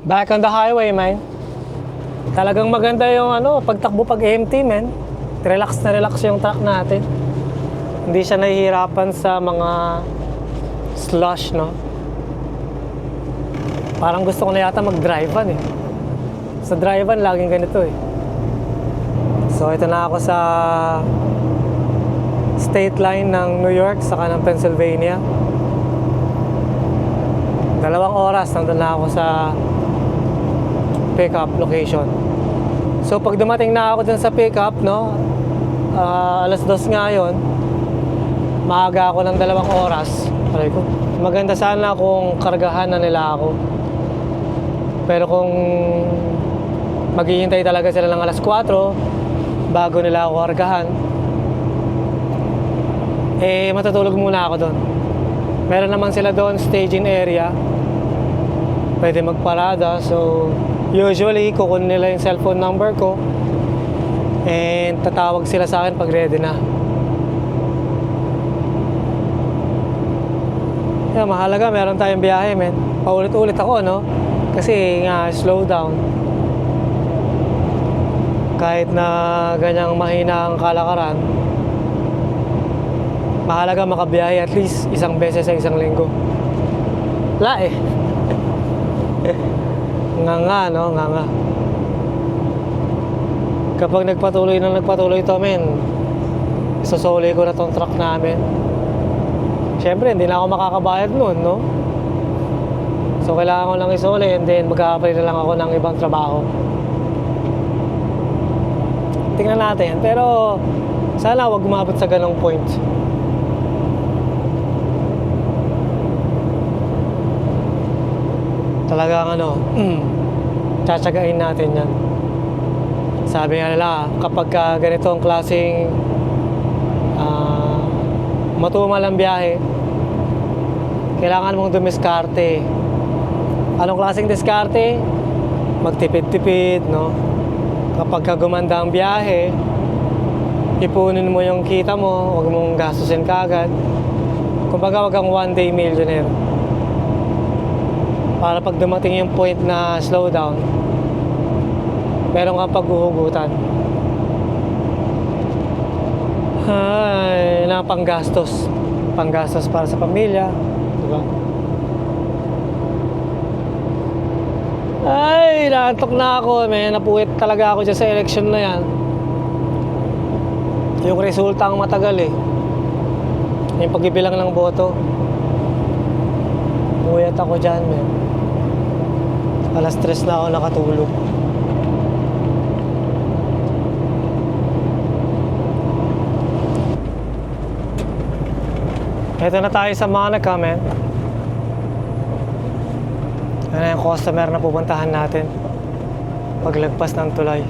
Back on the highway, man. Talagang maganda yung pagtakbo pag empty, man. Relax na relax yung truck natin. Hindi siya nahihirapan sa mga slush, no? Parang gusto ko na yata mag-drive-an eh. Sa drive-an, laging ganito eh. So, ito na ako sa state line ng New York saka ng Pennsylvania. 2 oras nandun na ako sa pick-up location. So pag dumating na ako dun sa pick-up, no, alas 2 nga yun, maaga ako ng 2 oras. Aray ko, maganda sana kung kargahan na nila ako. Pero kung maghihintay talaga sila ng alas 4 bago nila ako kargahan, eh matutulog muna ako doon. Meron naman sila doon staging area, pwede magparada. So usually kukunin nila yung cellphone number ko and tatawag sila sa akin pag ready na. Yeah, mahalaga meron tayong biyahe, men. Paulit-ulit ako, no? Kasi nga slow down. Kahit na ganyang mahina ang kalakaran, mahalaga makabiyahe at least 1 beses sa 1 linggo. Wala eh. Nga, no? Nga. Kapag nagpatuloy ito, men, isosoli ko na tong truck namin. Siyempre, hindi na ako makakabayad nun, no? So, kailangan ko lang isoli and then mag-a-apply na lang ako ng ibang trabaho. Tingnan natin. Pero, sana wag umabot sa ganong point. Talagang tsatsagain natin yan. Sabi nga nila, kapag ganito ang klaseng matumal ang biyahe, kailangan mong dumiskarte. Anong klaseng diskarte? Magtipid-tipid, no? Kapag gumanda ang biyahe, ipunin mo yung kita mo, huwag mong gastusin kagad. Kumbaga, wag kang one day millionaire. Para pag dumating yung point na slow down, meron kang paghuhugutan. Ay, na panggastos. Panggastos para sa pamilya, diba? Ay, naantok na ako. May napuwit talaga ako dyan sa election na yan. Yung resulta ang matagal eh. Yung pagbibilang ng boto. Puyat ako dyan, man. Alas 3 na ako nakatulog. Ito na tayo sa Monica, man. Ano yung customer na pupuntahan natin paglagpas ng tulay.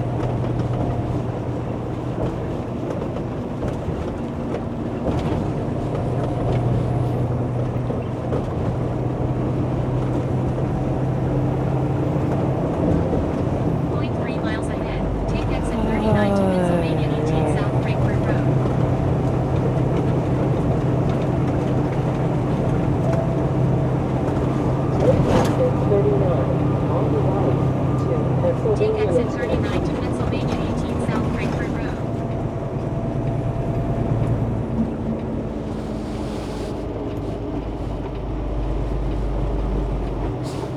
Take exit 39 to Pennsylvania 18 South Frankfurt Road.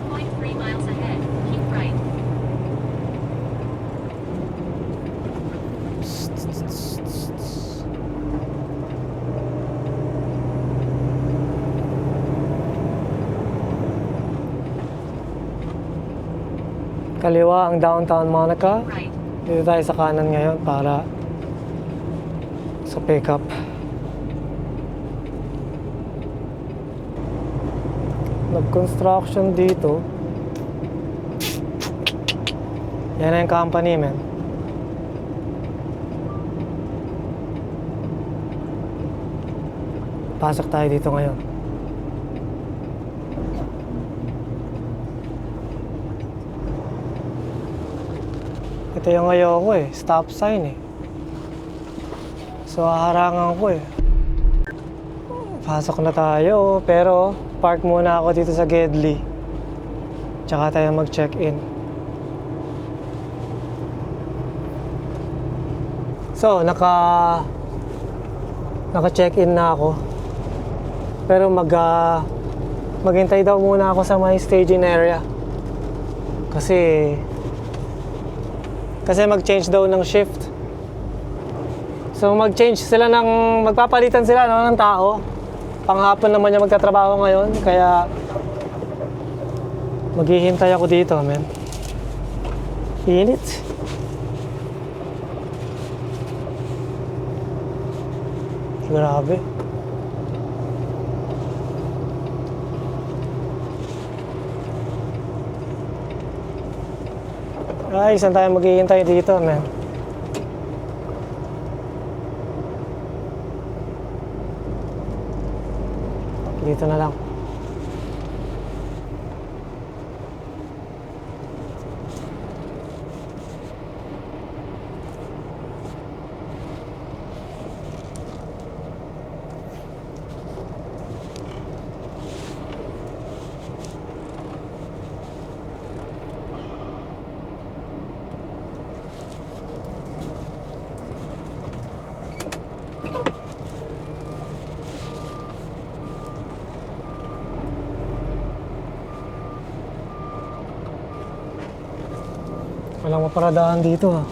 Point 3 miles ahead, keep right. Kaliwa ang downtown Monica. Right. Dito tayo sa kanan ngayon para sa pickup. Nag-construction dito. Yan na yung company, man. Pasok tayo dito ngayon. Ito yung ayoko eh, stop sign eh. So haharangan ko eh. Pasok na tayo, pero park muna ako dito sa Gedli. Tsaka tayo mag-check-in. So, naka-check-in na ako. Pero maghintay daw muna ako sa may staging area. Kasi mag-change daw ng shift. So magpapalitan sila ng tao. Panghapon naman yung magtatrabaho ngayon, kaya maghihintay ako dito, men. Init. Grabe. Ay, saan tayo maghihintay dito, men? Dito na lang. Walang maparadahan dito, ha.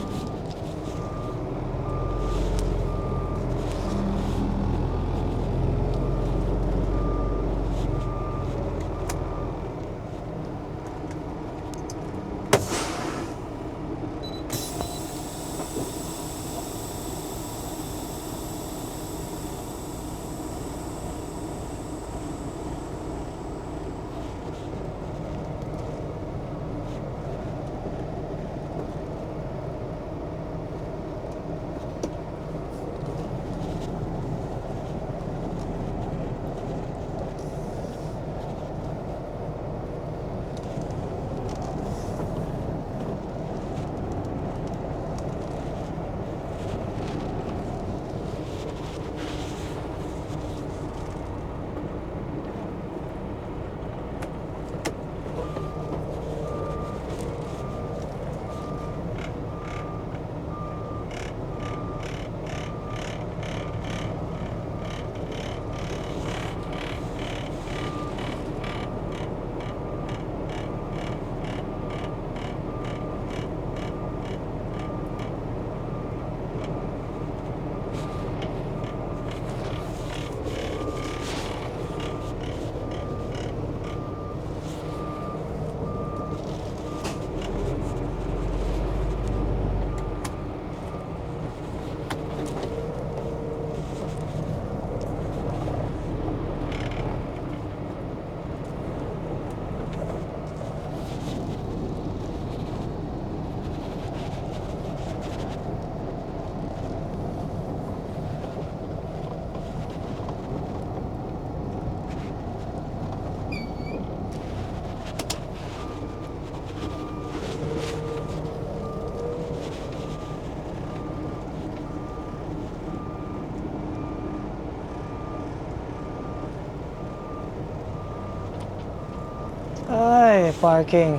Ay, parking.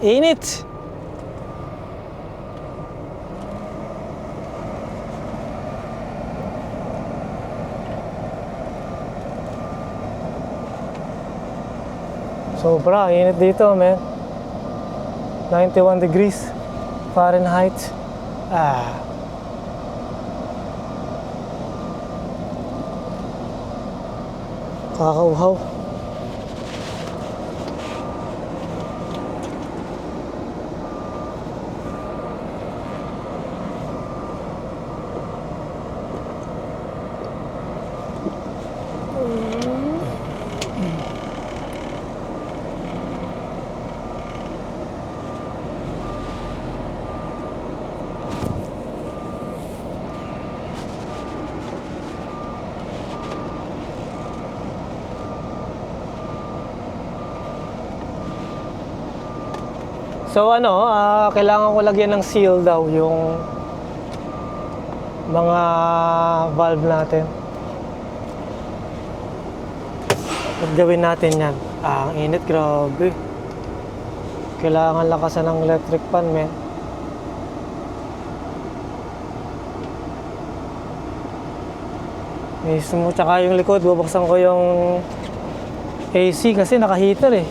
Init. Sobra, init dito, man. 91 degrees Fahrenheit. Kakauhaw. So kailangan ko lagyan ng seal daw yung mga valve natin. At gawin natin yan. Ang init, grabe. Kailangan lakasan ng electric fan, men. Mismo, tsaka yung likod, bubuksan ko yung AC kasi naka-heater eh.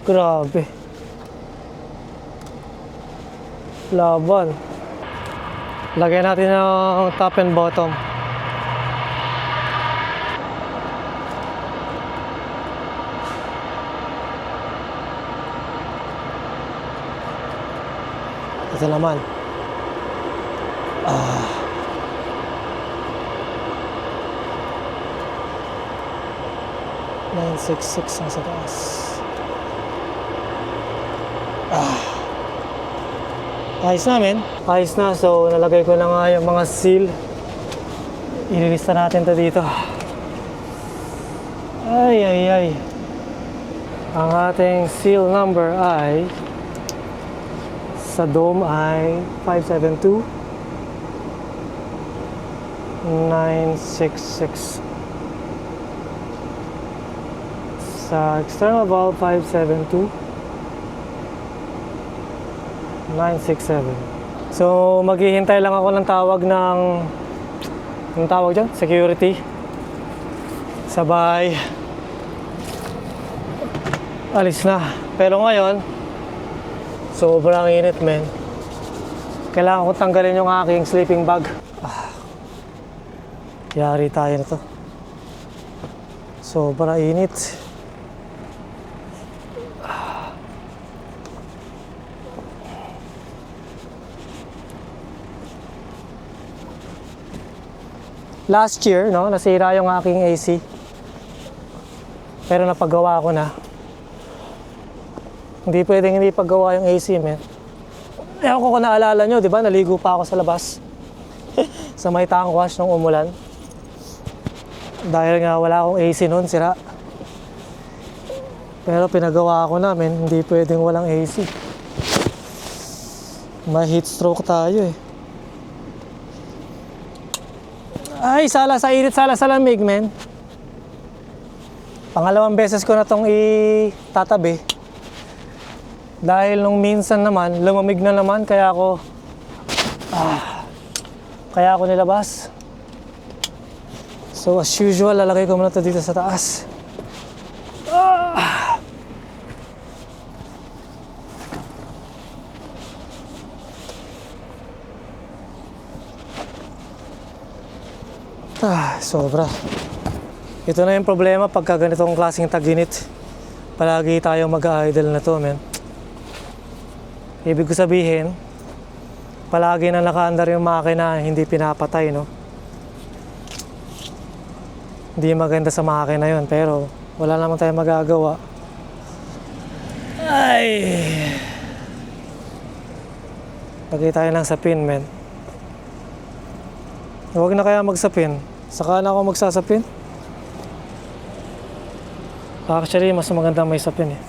Grabe. Laban. Lagyan natin ng top and bottom. Ito naman. 966 ang sa taas. Ayos na, men. Ayos na. So, nalagay ko na nga yung mga seal. Ililista natin to dito. Ay, ay, ay. Ang ating seal number ay sa dome ay 572 966. Sa external valve 572 967. So maghihintay lang ako ng tawag ng anong tawag dyan? Security. Sabay alis na. Pero ngayon sobrang init, men. Kailangan ko tanggalin yung aking sleeping bag. Yari tayo na to. Sobrang init. Last year, no, nasira yung aking AC. Pero napagawa ko na. Hindi pwedeng hindi paggawa yung AC, men. Ewan ko kung naalala nyo, di ba? Naligo pa ako sa labas. Sa may tank wash nung umulan. Dahil nga wala akong AC noon, sira. Pero pinagawa ko na, men. Hindi pwedeng walang AC. May heat stroke tayo eh. Ay, sala sa init, sala sa lamig, men. Pangalawang beses ko na tong itatabi. Dahil nung minsan naman, lumamig na naman, kaya ako nilabas. So as usual, lalagay ko muna ito dito sa taas. Sobra. Ito na yung problema pagka ganitong klaseng tag-init. Palagi tayo mag-idle na to, men. Ibig ko sabihin, palagi na nakaandar yung makina, hindi pinapatay, no? Hindi maganda sa makina yun, pero wala naman tayong magagawa. Ay! Lagay tayo ng sapin, men. Huwag na kaya magsapin. Saka na ako magsasapin. Actually, mas maganda may sapin eh.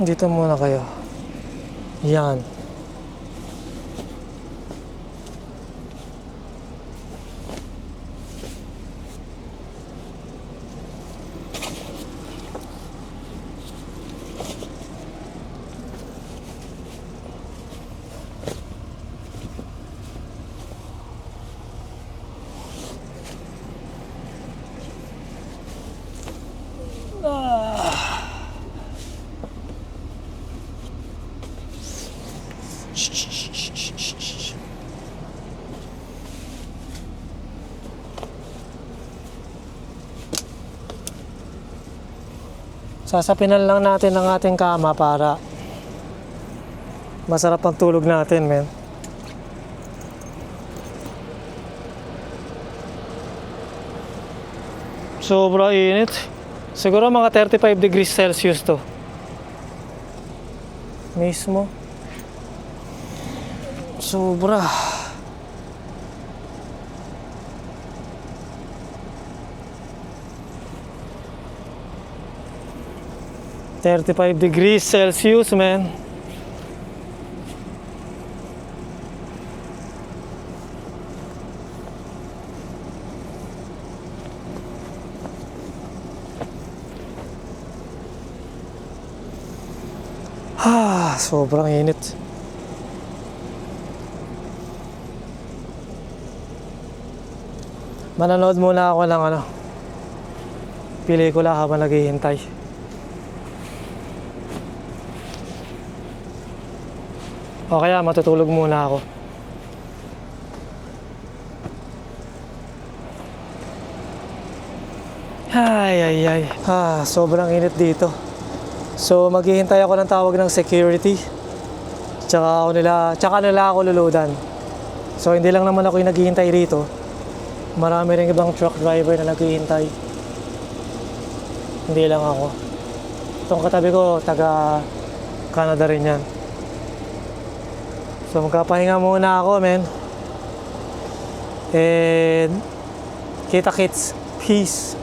Dito muna kayo. Yan. Sasapinan lang natin ang ating kama para masarap ang tulog natin, men. Sobra init. Siguro mga 35 degrees Celsius to. Mismo. Sobra. 35 degrees Celsius, man. Sobrang init. Manonood muna ako ng pelikula habang naghihintay. O kaya matutulog muna ako. Sobrang init dito. So maghihintay ako ng tawag ng security. Tsaka nila ako luludan. So hindi lang naman ako yung naghihintay rito. Marami rin ibang truck driver na naghihintay. Hindi lang ako. Itong katabi ko, taga Canada rin yan. So magkapahinga muna ako, men. And kita kits. Peace.